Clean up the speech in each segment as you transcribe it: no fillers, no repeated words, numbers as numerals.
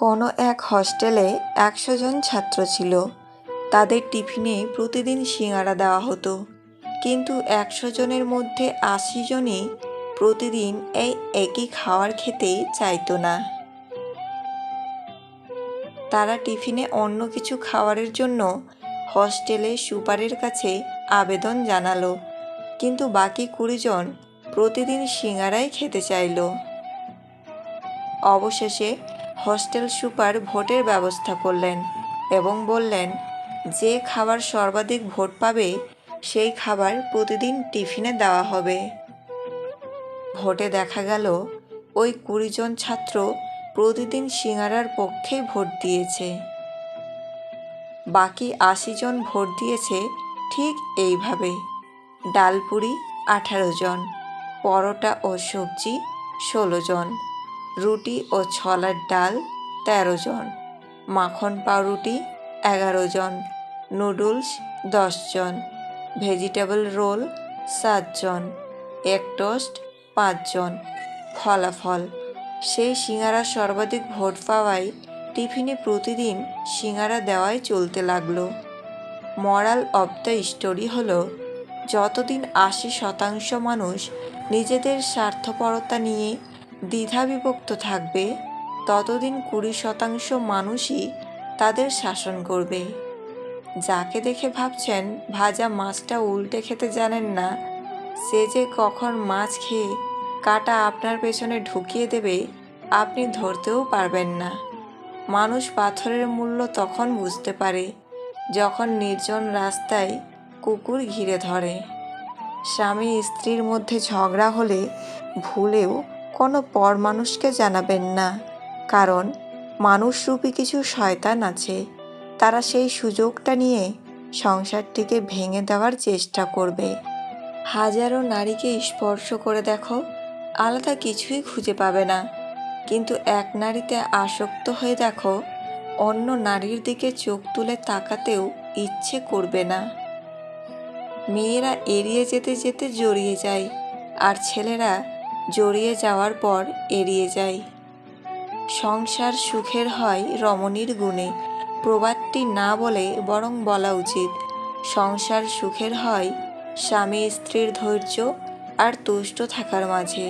কোনো এক হস্টেলে ১০০ জন ছাত্র ছিল। তাদের টিফিনে প্রতিদিন সিঙাড়া দেওয়া হতো, কিন্তু ১০০ জনের মধ্যে ৮০ জনই প্রতিদিন এই একই খাবার খেতে চাইতো না। তারা টিফিনে অন্য কিছু খাবারের জন্য হস্টেলে সুপারের কাছে আবেদন জানালো, কিন্তু বাকি ২০ জন প্রতিদিন সিঙাড়াই খেতে চাইল। অবশেষে হস্টেল সুপার ভোটের ব্যবস্থা করলেন এবং বললেন, যে খাবার সর্বাধিক ভোট পাবে সেই খাবার প্রতিদিন টিফিনে দেওয়া হবে। ভোটে দেখা গেল ওই ২০ জন ছাত্র প্রতিদিন সিঙাড়ার পক্ষেই ভোট দিয়েছে। বাকি ৮০ জন ভোট দিয়েছে ঠিক এইভাবে: ডালপুরি ১৮ জন, পরোটা ও সবজি ১৬ জন, রুটি ও ছোলার ডাল ১৩ জন, মাখন পাউরুটি ১১ জন, নুডলস ১০ জন, ভেজিটেবল রোল ৭ জন, এগ টোস্ট ৫ জন। ফলাফল, সেই সিঙাড়া সর্বাধিক ভোট পাওয়ায় টিফিনে প্রতিদিন সিঙাড়া দেওয়াই চলতে লাগলো। মরাল অব দ্য স্টোরি হলো, যতদিন ৮০% মানুষ নিজেদের স্বার্থপরতা নিয়ে দ্বিধাবিভক্ত থাকবে, ততদিন ২০% মানুষই তাদের শাসন করবে। যাকে দেখে ভাবছেন ভাজা মাছটা উল্টে খেতে জানেন না, সে যে কখন মাছ খেয়ে কাঁটা আপনার পেছনে ঢুকিয়ে দেবে আপনি ধরতেও পারবেন না। মানুষ পাথরের মূল্য তখন বুঝতে পারে যখন নির্জন রাস্তায় কুকুর ঘিরে ধরে। স্বামী স্ত্রীর মধ্যে ঝগড়া হলে ভুলেও কোনো পর মানুষকে জানাবেন না, কারণ মানুষরূপী কিছু শয়তান আছে, তারা সেই সুযোগটা নিয়ে সংসারটিকে ভেঙে দেওয়ার চেষ্টা করবে। হাজারো নারীকে স্পর্শ করে দেখো, আলাদা কিছুই খুঁজে পাবে না, কিন্তু এক নারীতে আসক্ত হয়ে দেখো, অন্য নারীর দিকে চোখ তুলে তাকাতেও ইচ্ছে করবে না। মেয়েরা এড়িয়ে যেতে যেতে জড়িয়ে যায়, আর ছেলেরা জড়িয়ে যাওয়ার পর এড়িয়ে যায়। সংসার সুখের হয় রমণীর গুণে, প্রবাদটি না বলে বরং বলা উচিত, সংসার সুখের হয় স্বামী স্ত্রীর ধৈর্য আর তুষ্ট থাকার মাঝে।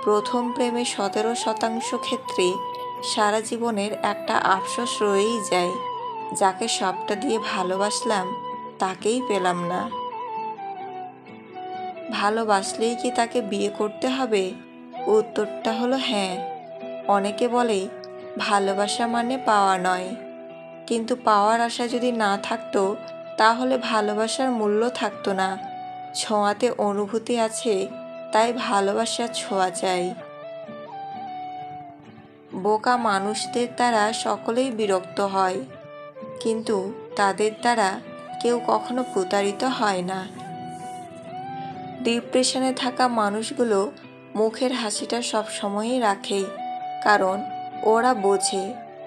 প্রথম প্রেমে ১৭% ক্ষেত্রে সারা জীবনের একটা আফসোস রয়েই যায়, যাকে সবটা দিয়ে ভালোবাসলাম তাকেই পেলাম না। ভালোবাসলেই কি তাকে বিয়ে করতে হবে? উত্তরটা হলো হ্যাঁ। অনেকে বলে ভালোবাসা মানে পাওয়া নয়, কিন্তু পাওয়ার আশা যদি না থাকতো তাহলে ভালোবাসার মূল্য থাকতো না। ছোঁয়াতে অনুভূতি আছে, তাই ভালোবাসার ছোঁয়া চাই। বোকা মানুষদের দ্বারা সকলেই বিরক্ত হয়, কিন্তু তাদের দ্বারা কেউ কখনো প্রতারিত হয় না। ডিপ্রেশনে থাকা মানুষগুলো মুখের হাসিটা সব সময়ই রাখে, কারণ ওরা বোঝে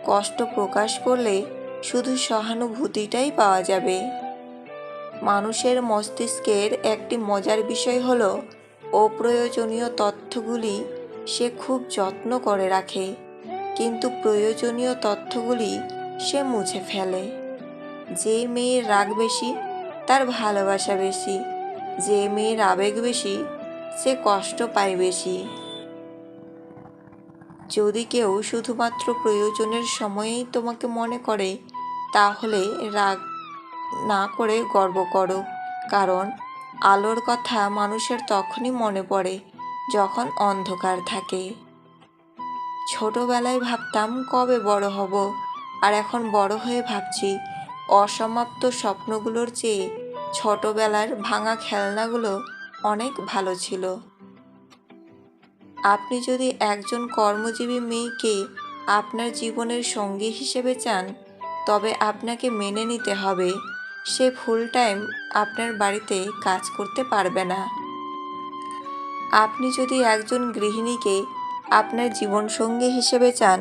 কষ্ট প্রকাশ করলে শুধু সহানুভূতিটাই পাওয়া যাবে। মানুষের মস্তিষ্কের একটি মজার বিষয় হলো, অপ্রয়োজনীয় তথ্যগুলি সে খুব যত্ন করে রাখে, কিন্তু প্রয়োজনীয় তথ্যগুলি সে মুছে ফেলে। যে মেয়ের রাগ বেশি তার ভালোবাসা বেশি, যে মেয়ের আবেগ বেশি সে কষ্ট পায় বেশি। যদি কেউ শুধুমাত্র প্রয়োজনের সময়েই তোমাকে মনে করে, তাহলে রাগ না করে গর্ব করো, কারণ আলোর কথা মানুষের তখনই মনে পড়ে যখন অন্ধকার থাকে। ছোটবেলায় ভাবতাম কবে বড় হব, আর এখন বড় হয়ে ভাবছি অসমাপ্ত স্বপ্নগুলোর চেয়ে ছোটবেলার ভাঙা খেলনাগুলো অনেক ভালো ছিল। আপনি যদি একজন কর্মজীবী মেয়েকে আপনার জীবনের সঙ্গী হিসেবে চান, তবে আপনাকে মেনে নিতে হবে সে ফুল টাইম আপনার বাড়িতে কাজ করতে পারবে না। আপনি যদি একজন গৃহিণীকে আপনার জীবনসঙ্গী হিসেবে চান,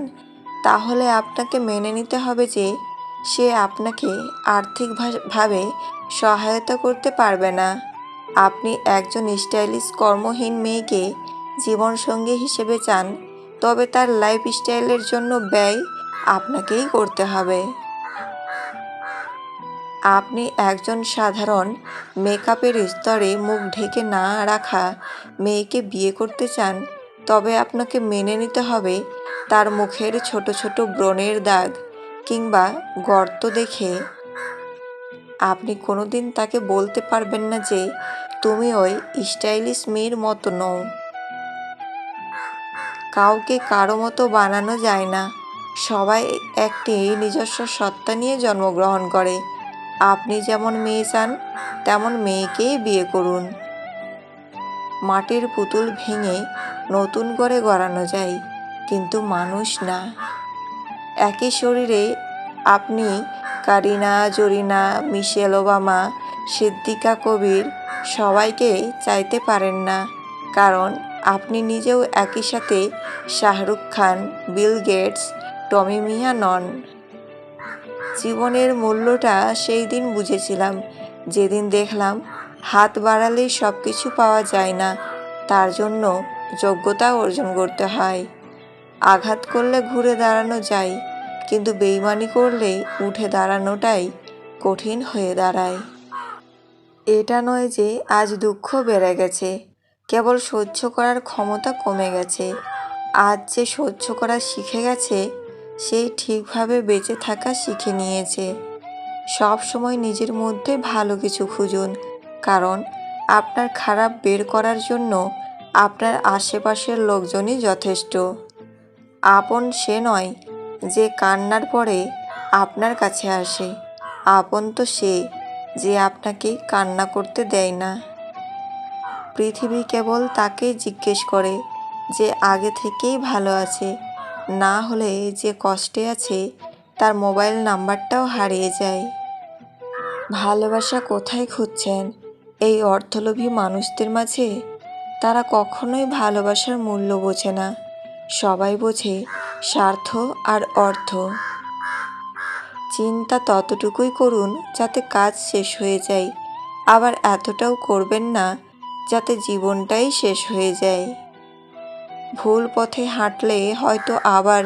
তাহলে আপনাকে মেনে নিতে হবে যে সে আপনাকে আর্থিকভাবে সহায়তা করতে পারবে না। আপনি একজন স্টাইলিশ কর্মহীন মেয়েকে জীবনসঙ্গী হিসেবে চান, তবে তার লাইফস্টাইলের জন্য ব্যয় আপনাকেই করতে হবে। আপনি একজন সাধারণ মেকআপের স্তরে মুখ ঢেকে না রাখা মেয়েকে বিয়ে করতে চান, তবে আপনাকে মেনে নিতে হবে তার মুখের ছোট ছোট ব্রণের দাগ কিংবা গর্ত দেখে আপনি কোনোদিন তাকে বলতে পারবেন না যে তুমি ওই স্টাইলিশ মেয়ের মতো নও। কাউকে কারো মতো বানানো যায় না। সবাই একটি নিজস্ব সত্তা নিয়ে জন্মগ্রহণ করে। আপনি যেমন মেয়ে চান তেমন মেয়েকেই বিয়ে করুন। মাটির পুতুল ভেঙে নতুন করে গড়ানো যায়, কিন্তু মানুষ না। একই শরীরে আপনি কারিনা, জরিনা, মিশেল ওবামা, সিদ্দিকা কবির সবাইকে চাইতে পারেন না, কারণ আপনি নিজেও একই সাথে শাহরুখ খান, বিল গেটস, টমি মিয়া নন। জীবনের মূল্যটা সেই দিন বুঝেছিলাম যেদিন দেখলাম হাত বাড়ালেই সব কিছু পাওয়া যায় না, তার জন্য যোগ্যতা অর্জন করতে হয়। আঘাত করলে ঘুরে দাঁড়ানো যায়, কিন্তু বেইমানি করলে উঠে দাঁড়ানোটাই কঠিন হয়ে দাঁড়ায়। এটা নয় যে আজ দুঃখ বেড়ে গেছে, কেবল সহ্য করার ক্ষমতা কমে গেছে। আজ যে সহ্য করা শিখে গেছে, সেই ঠিকভাবে বেঁচে থাকা শিখে নিয়েছে। সব সময় নিজের মধ্যে ভালো কিছু খুঁজুন, কারণ আপনার খারাপ বের করার জন্য আপনার আশেপাশের লোকজনই যথেষ্ট। আপন সে নয় যে কান্নার পরে আপনার কাছে আসে, আপন তো সে যে আপনাকে কান্না করতে দেয় না। পৃথিবী কেবল তাকেই জিজ্ঞেস করে যে আগে থেকেই ভালো আছে, না হলে যে কষ্টে আছে তার মোবাইল নাম্বারটাও হারিয়ে যায়। ভালোবাসা কোথায় খুঁজছেন? এই অর্থলোভী মানুষদের মাঝে? তারা কখনোই ভালোবাসার মূল্য বোঝে না। সবাই বোঝে স্বার্থ আর অর্থ। চিন্তা ততটুকুই করুন যাতে কাজ শেষ হয়ে যায়, আবার এতটাও করবেন না যাতে জীবনটাই শেষ হয়ে যায়। ভুল পথে হাঁটলে হয়তো আবার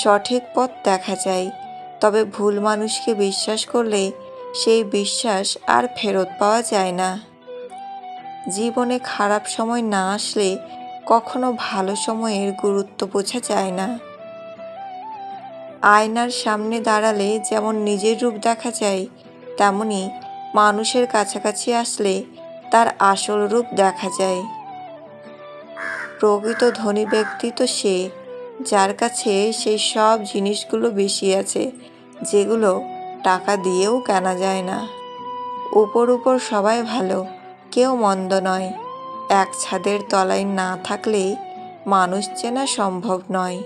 সঠিক পথ দেখা যায়, তবে ভুল মানুষকে বিশ্বাস করলে সেই বিশ্বাস আর ফেরত পাওয়া যায় না। জীবনে খারাপ সময় না আসলে কখনো ভালো সময়ের গুরুত্ব বোঝা যায় না। আয়নার সামনে দাঁড়ালে যেমন নিজের রূপ দেখা যায়, তেমনি মানুষের কাছাকাছি আসলে তার আসল রূপ দেখা যায়। প্রকৃত ধনী ব্যক্তি তো সে, যার কাছে সেই সব জিনিসগুলো বেশি আছে যেগুলো টাকা দিয়েও কেনা যায় না। উপর উপর সবাই ভালো, কেউ মন্দ নয়। এক ছাদের তলায় না থাকলে মানুষ চেনা সম্ভব নয়।